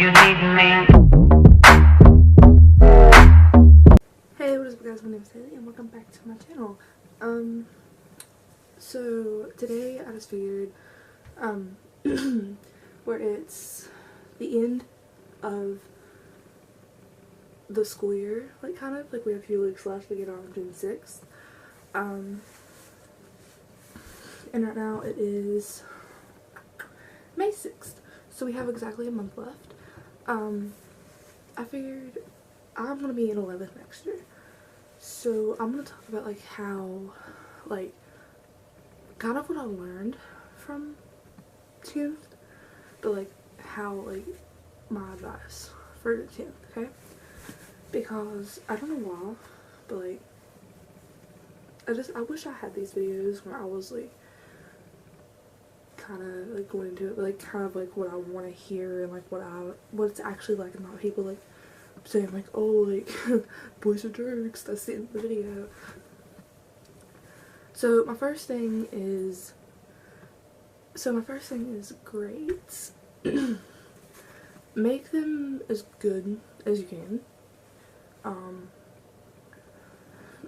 you need me? Hey, what is up guys, my name is Haley and welcome back to my channel. So today I just figured, where it's the end of the school year, like kind of, like we have a few weeks left to get on June 6th. And right now it is May 6th, so we have exactly a month left. I figured I'm going to be in 11th next year. So I'm going to talk about like how, like, kind of what I learned from 10th, but like how, like, my advice for 10th, okay? Because I don't know why, but like, I wish I had these videos when I was like kind of like going into it, but like kind of like what I want to hear and like what it's actually like, and not people like saying like, oh, like boys are jerks, that's the end of the video. So my first thing is grades. Make them as good as you can. I'm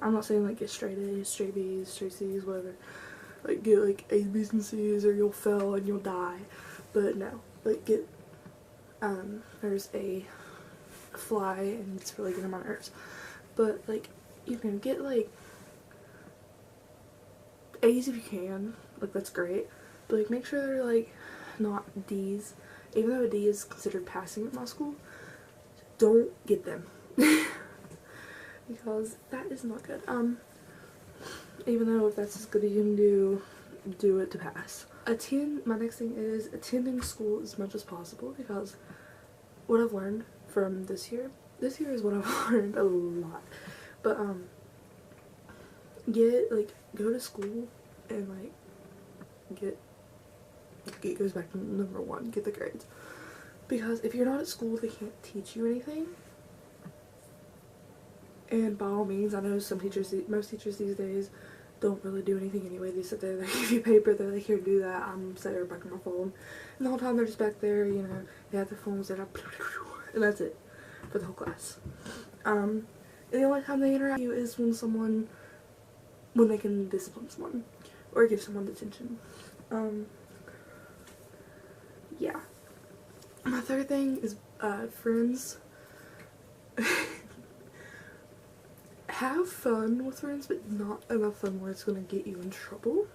not saying like get straight A's, straight B's, straight C's, whatever. Like get like A's, B's, and C's or you'll fail and you'll die. But no, like get, there's a fly and it's really getting on my nerves. But like, you can get like A's if you can, like that's great. But like make sure they're like not D's. Even though a D is considered passing at my school, don't get them. Because that is not good. Even though if that's as good as you can do it to pass. My next thing is attending school as much as possible, because what I've learned from this year is what I've learned a lot. But go to school and like it goes back to number one, get the grades. Because if you're not at school, they can't teach you anything. And by all means, I know most teachers these days don't really do anything anyway. They sit there, they give you paper, they're like, here, do that. I'm sitting there back on my phone. And the whole time they're just back there, you know, they have their phones, they're like, and that's it for the whole class. And the only time they interact with you is when they can discipline someone or give someone detention. Yeah. My third thing is friends. Have fun with friends, but not enough fun where it's going to get you in trouble.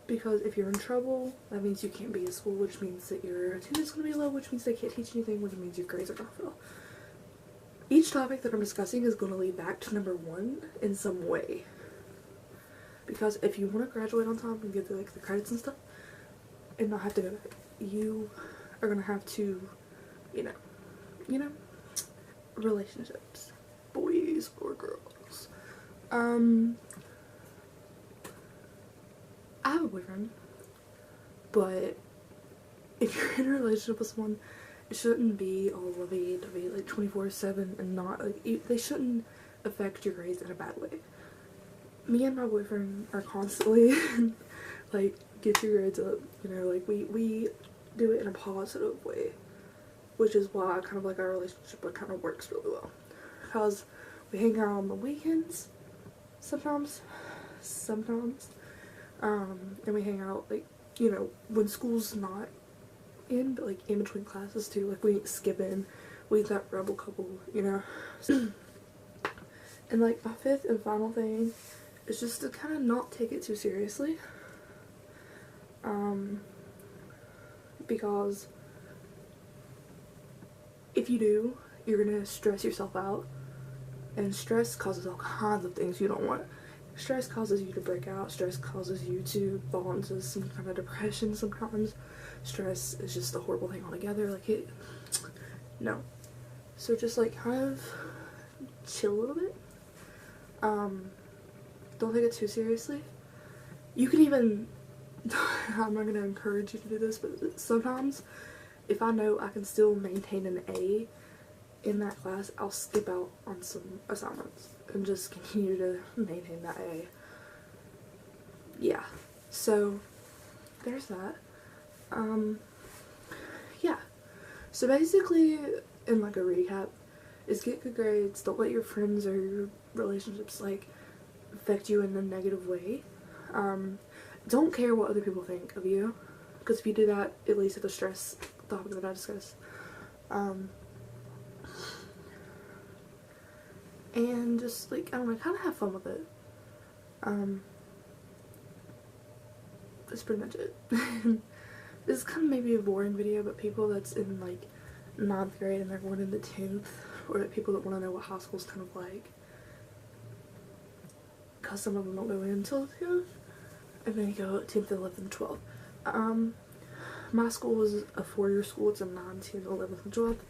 Because if you're in trouble, that means you can't be at school, which means that your attendance is going to be low, which means they can't teach anything, which means your grades are going to fail. Each topic that I'm discussing is going to lead back to number one in some way. Because if you want to graduate on time and get the credits and stuff, and not have to go back, you are going to have to, you know, relationships. Boys or girls. I have a boyfriend, but if you're in a relationship with someone, it shouldn't be all lovey-dovey like 24/7, and not like they shouldn't affect your grades in a bad way. Me and my boyfriend are constantly like, get your grades up, you know, like we do it in a positive way, which is why kind of like our relationship kind of works really well. Because we hang out on the weekends sometimes, and we hang out like, you know, when school's not in, but like in between classes too. Like we ain't skipping, we ain't that rebel couple, you know. And like my fifth and final thing is just to kind of not take it too seriously, because if you do, you're gonna stress yourself out. And stress causes all kinds of things you don't want. Stress causes you to break out. Stress causes you to fall into some kind of depression sometimes. Stress is just a horrible thing altogether. Like no. So just like kind of chill a little bit. Don't take it too seriously. You can even, I'm not going to encourage you to do this, but sometimes if I know I can still maintain an A in that class, I'll skip out on some assignments and just continue to maintain that A. Yeah, so there's that. Yeah, So basically, in like a recap, is get good grades, don't let your friends or your relationships like affect you in a negative way. Don't care what other people think of you, because if you do that, it leads to the stress topic that I discussed. And just like, I don't know, kind of have fun with it. That's pretty much it. This is kind of maybe a boring video, but people that's in like 9th grade and they're going into 10th, or like people that want to know what high school's kind of like, because some of them don't go in until 10th, and then you go 10th, 11th, 12th. My school was a 4-year school. It's a 9, 10, 11th, and 12th,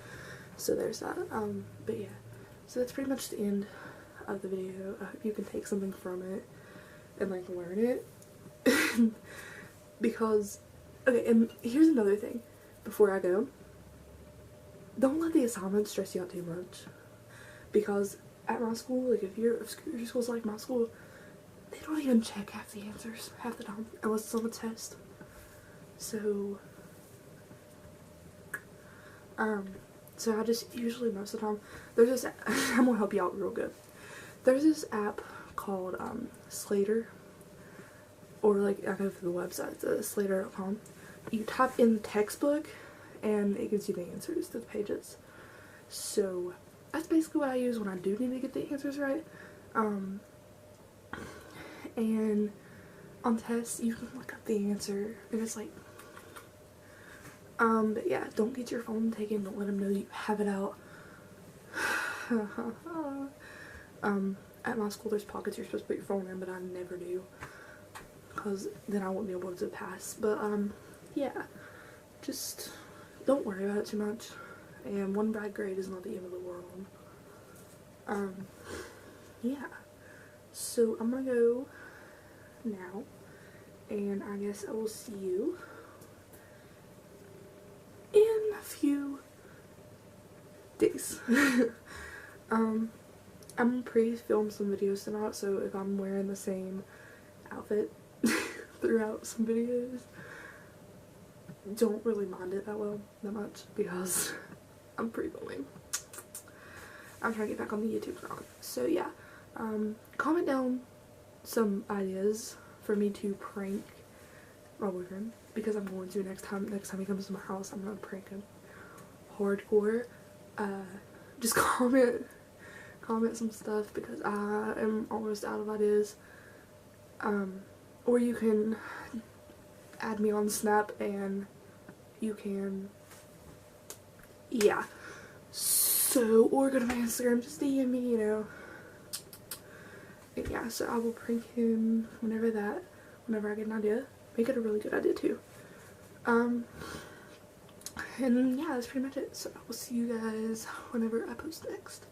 so there's that. But yeah, so that's pretty much the end of the video. I hope you can take something from it and like learn it. Because, okay, and here's another thing before I go. Don't let the assignments stress you out too much, because at my school, like if your school's like my school, they don't even check half the answers half the time unless it's on a test. So I just usually most of the time, there's this I'm gonna help you out real good. There's this app called Slader, or like I go for the website, slader.com. You type in textbook and it gives you the answers to the pages. So that's basically what I use when I do need to get the answers right. And on tests you can look up the answer and it's like, but yeah, don't get your phone taken, don't let them know you have it out. At my school there's pockets you're supposed to put your phone in, but I never do, because then I won't be able to pass. But yeah, just don't worry about it too much, and one bad grade is not the end of the world. Yeah, so I'm gonna go now, and I guess I will see you in a few days. I'm pre-filmed some videos tonight, so if I'm wearing the same outfit throughout some videos, don't really mind it that much, because I'm pre-filming. I'm trying to get back on the YouTube channel. So yeah, comment down some ideas for me to prank my boyfriend, because I'm going to next time he comes to my house. I'm gonna prank him hardcore. Just comment some stuff, because I am almost out of ideas. Or you can add me on Snap and you can, yeah. So, or go to my Instagram, just DM me, you know. And yeah, so I will prank him whenever I get an idea. Make it a really good idea too. And yeah, that's pretty much it. So I will see you guys whenever I post next.